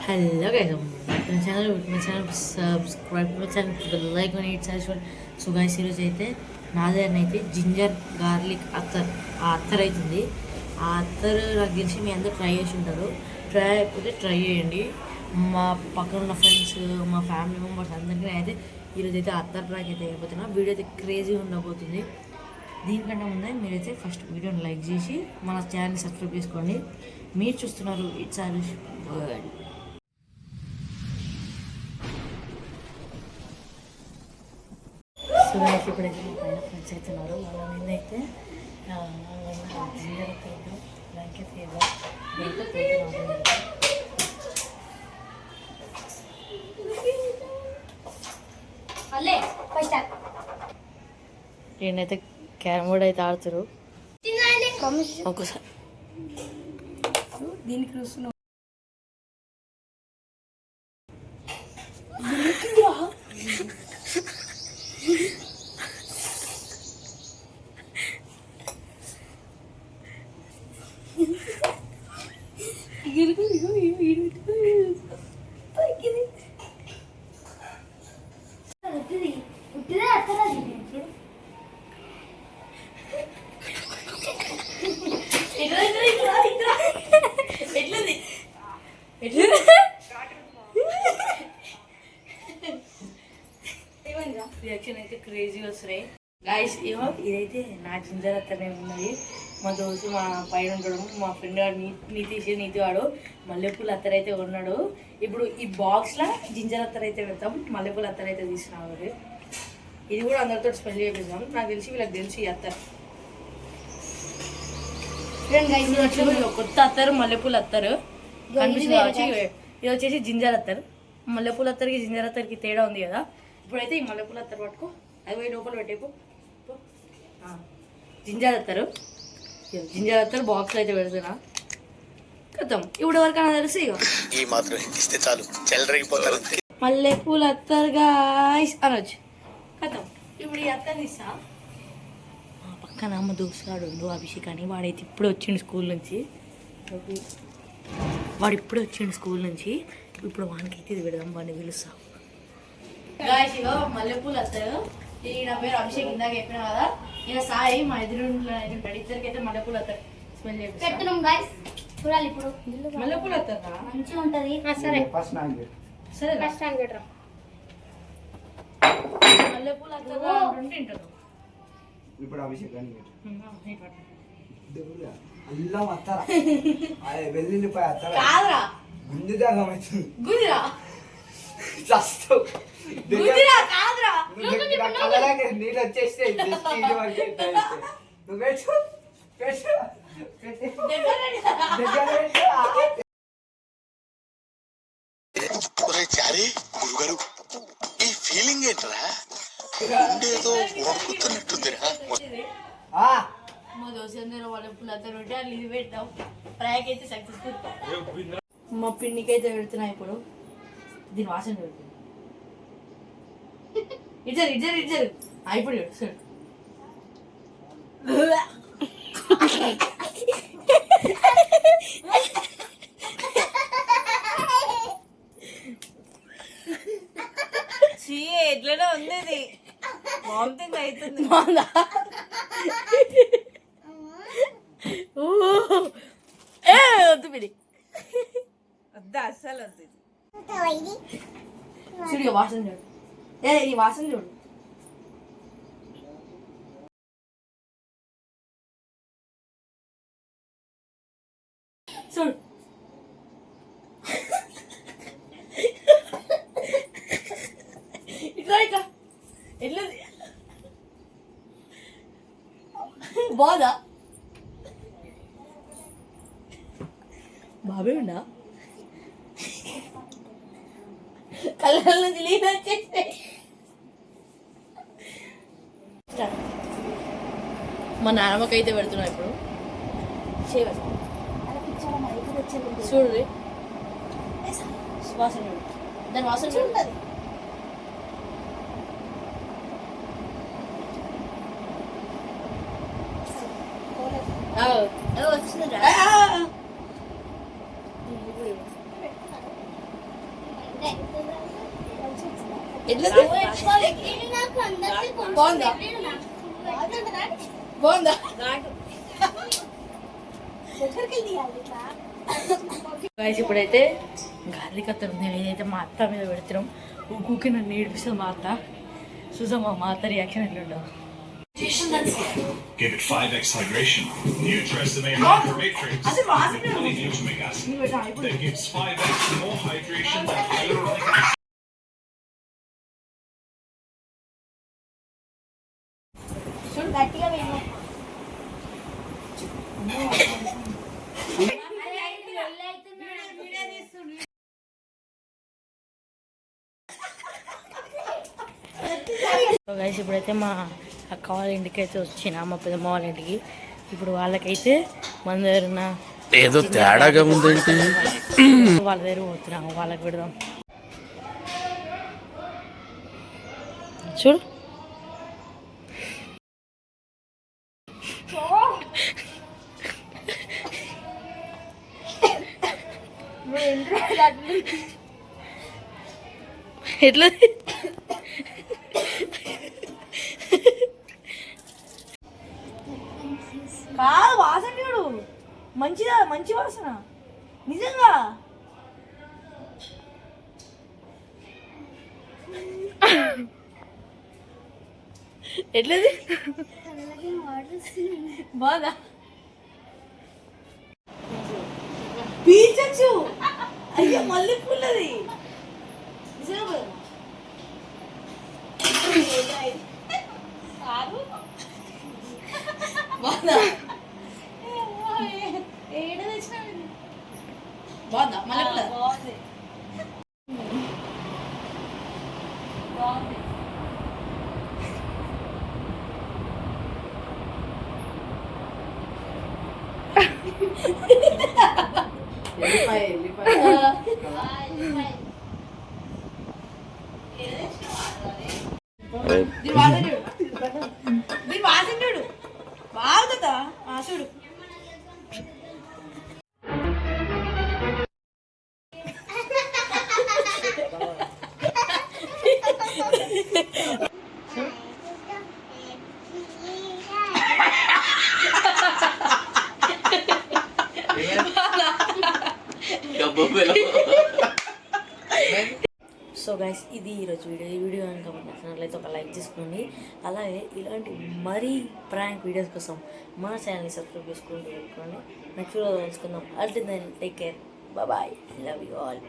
Hello guys, my channel subscribe to my channel, to the like on it as well. So guys ఈరోజు అయితే నాదైనా అయితే ginger garlic అత్తర్ ఆ అత్తర్ అవుతుంది. ఆ అత్తర్ నాకు తెలిసి మీ అందరూ ట్రై చేసి ఉంటారు. ట్రై అయిపోతే ట్రై చేయండి. మా పక్కన ఉన్న ఫ్రెండ్స్, మా ఫ్యామిలీ మెంబర్స్ అందరికీ అయితే ఈరోజు అయితే అత్తర్ ట్రాక్ అయితే అయిపోతున్నా. వీడియో అయితే క్రేజీ ఉండబోతుంది. దీనికంటే ముందే మీరైతే ఫస్ట్ వీడియోని లైక్ చేసి మన ఛానల్ని సబ్స్క్రైబ్ చేసుకోండి. మీరు చూస్తున్నారు it's Aarush world. So guys ఇప్పుడైతే మా పైన ఫ్రెండ్స్ అయితే ఉన్నారు. వాళ్ళ మీద అయితే జింజర్ బ్లాంకెట్ నేనైతే క్యారమ్ బోర్డ్ అయితే ఆడుతారు. ఒకసారి దీనికి చూస్తున్నావు రియాక్షన్ అయితే క్రేజీగా వస్తున్నాయి గాయస్. ఏమో ఇదైతే నా జింజర్ అత్తనే ఉన్నది. మా దోస్తు మా పైన ఉండడం, మా ఫ్రెండ్ వాడు నీతి వాడు మల్లెపూల అత్తర్ అయితే ఉన్నాడు. ఇప్పుడు ఈ బాక్స్లో జింజర్ అత్తర్ అయితే పెడతాం, మల్లెపూల అత్తర్ అయితే తీసుకురావాలి. ఇది కూడా అందరితో స్మెల్ చేపిస్తాం. నాకు తెలిసి వీళ్ళకి తెలిసి ఈ అత్తర్ కొత్త అత్తరు, మల్లెపూల అత్తరు కనిపిస్తుంది కావచ్చు. ఇది వచ్చేసి జింజర్ అత్తర్. మల్లెపూల అత్తరికి జింజర్ అత్తరికి తేడా ఉంది కదా. ఇప్పుడైతే ఈ మల్లెపూల అత్తరు పట్టుకో, అది పోయి లోపల పెట్టేపు. జింజర్ అత్తరు బాక్స్ అయితే పెడుతున్నా. కథం ఇప్పుడు ఎవరికైనా తెలిసి మల్లెపూల అత్తరు గాయ్స్ అనొచ్చు. కథం ఇప్పుడు ఈ అత్తర్ని ఇస్తా. పక్కన అమ్మ దోస్తుగాడు ఉండు అభిషేక్ అని, వాడైతే ఇప్పుడే వచ్చిండు స్కూల్ నుంచి. ఇప్పుడు వానికి అయితే ఇది పెడదాం, వాడిని పిలుస్తా. గాయస్ ఇగో మల్లెపూలు అత్తరు. ఇది నా పేరు అభిషేక్, ఇందాక చెప్పిన కదా. ఇక సాయి మా ఎదురుంట్లో ఇద్దరికి అయితే మల్లెపూలు అత్తరు స్మెల్ చేస్తున్నాం గాయస్. చూడాలి ఇప్పుడు మల్లెపూలు అత్తరా మంచిగా ఉంటది. సరే సరే ఫస్ట్ టైం పెట్టరా మల్లెపూలు అత్తరు తింటారు. ఇప్పుడు అభిషేక్ అని అల్లం అత్తరా వెల్లుల్లిపాయ అత్తరా కాదురా గుంజుదా గమవుతుంది గుంజురా చస్తూ గుంజురా కాదురా కలలాగే నీళ్ళు వచ్చేస్తే నువ్వు పెట్టు పెట్టు గురుగారు ఈ ఫీలింగ్ ఏంటరా? ఉండేదో వణుకుతున్నట్టుందిరా. మా దోశందరూ వాళ్ళ పుల్లతో ఇది పెట్టాం. ఫ్రైకి అయితే సక్సెస్ఫుల్. మా పిండికి అయితే పెడుతున్నా. ఇప్పుడు దీని వాసన పెడుతుంది. ఇద్దరు ఇప్పుడు చూడు. ఎట్లనే ఉంది ఇది. వామిటింగ్ అవుతుంది. వద్దు పిడి వద్దా, అస్సలు వద్దు. చూడు వాసన చూడు. ఈ వాసన చూడు. చూడు ఇట్లా ఎట్లా బాదా బాబే ఉండా కళ్ళ నుంచి నీళ్ళు వచ్చేస్తే మా నాన్నమ్మకైతే పెడుతున్నా. ఇప్పుడు చూడు వాసన చూడు, దాని వాసన చూడండి. వచ్చింది ఎట్లా బాగుందా బాగుందా గాయస్ ఇప్పుడైతే గార్లిక్ అత్త ఉంది ఏదైతే మా అత్త మీద పెడుతున్నాం ఊకే నన్ను ఏడిపిస్తుంది మా అత్త చూసాం మా అత్త reaction ఎట్లుండవు Give it 5x hydration. New Tresemme Hyper Matrix with polyglutamic acid that gives 5x more hydration than hyaluronic acid. గట్టిగా వేయము సో గైస్ ఇప్పుడైతే మా అక్క వాళ్ళ ఇంటికి అయితే వచ్చిన మా పెద్దమ్మ వాళ్ళ ఇంటికి ఇప్పుడు వాళ్ళకైతే మన దగ్గర ఉన్న ఏదో తేడాగా ఉందేంటి వాళ్ళ దగ్గర పోతున్నాము వాళ్ళకి పెడదాం చూడు ఎట్లా కాదు వాసన చూడు మంచిదా మంచి వాసన నిజంగా ఎట్లది బాగా పీచచ్చు అయ్యో మళ్ళీ పుల్లది నిజంగా బాగుందా బాగుందా మళ్ళీ పుల్లది దీని వాసన చూడు బాగుందా చూడు సో గైస్ ఇది ఈరోజు వీడియో ఈ వీడియో కనుక మీకు నచ్చినట్లయితే ఒక లైక్ చేసుకోండి అలాగే ఇలాంటి మరీ ప్రాంక్ వీడియోస్ కోసం మా ఛానల్ని సబ్స్క్రైబ్ చేసుకుంటూ పెట్టుకోండి నెక్స్ట్ వీడియో తెలుసుకుందాం until then take care bye love you all